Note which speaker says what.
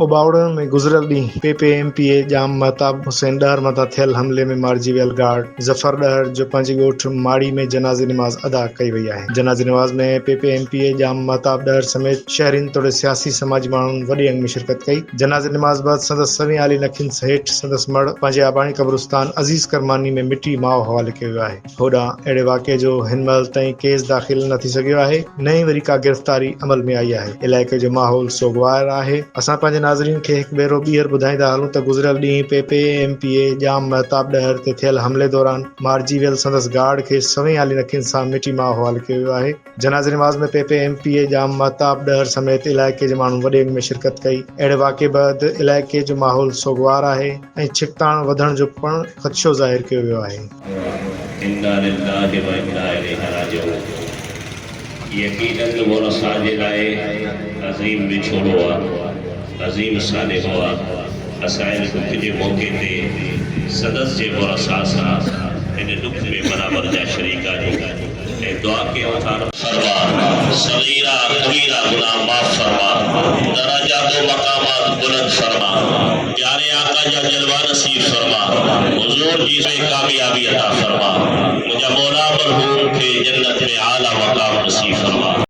Speaker 1: ओबावड़न में गुज़िरियल ॾींहुं PPMPA जाम महताब हुसैन डहर मथां थियल हमले में मारिजी वियल गार्ड ज़फ़र डहर जो पंहिंजी ॻोठ माड़ी में जनाज़ी निमाज़ अदा कई वई आहे। जनाज़ी निमाज़ में PPMPA जाम महताब डहर समेत शहरीन तोड़े सियासी समाजी माण्हुनि वॾे अंग में शिरकत कई। जनाज़ी निमाज़ बैदि संदसि सवी आली नखिन हेठि संदसि मड़ पंहिंजे आबाणी क़ब्रिस्तान अज़ीज़ करमानी में मिटी माओ हवाले कयो वियो आहे। होॾां अहिड़े वाक़े जो हिन महिल ताईं केस दाख़िल न थी सघियो आहे, न ई वरी का गिरफ़्तारी अमल में आई आहे। इलाइक़े जो माहौल सोगवार आहे। असां पंहिंजे नाज़रीन खे हिकु भेरो ॿीहर ॿुधाईंदा हलूं त गुज़िरियल ॾींहुं PPMPA जाम महताब डहर ते थियल हमले दौरान मारिजी वियल संदसि गार्ड खे सवें आली नखिन सां मिटी माओ हवाले कयो वियो आहे। जनाज़े निमाज़ में PPMPA जाम महताब डहर समेत इलाइक़े जे माण्हू वॾे अंग में शिरकत कई। अहिड़े वाक़े बैदि इलाइक़े जो माहौल सोगवार आहे ऐं छिकताण वधण जो पिणु ख़दशो ज़ाहिर कयो वियो आहे।
Speaker 2: यकीनन वो असांजे लाइ अज़ीम विछोड़ो आहे, अज़ीम सालिहो आहे। असांजे दुख जे मौक़े ते सदस जे मुरसा सां हिन दुख में बराबर जा शरीक आहियूं ऐं दुआ कयूं था फरमा सगीरा कबीरा गुनाह माफ़ फरमा, दराजात व मकामात बुलंद फरमा, प्यारे आका जा जलवा नसीब फरमा, हुजूर जी से कामयाबी अता फरमा, मुझा मौला मरहूम के जन्नत में आला मकाम नसीब फरमा।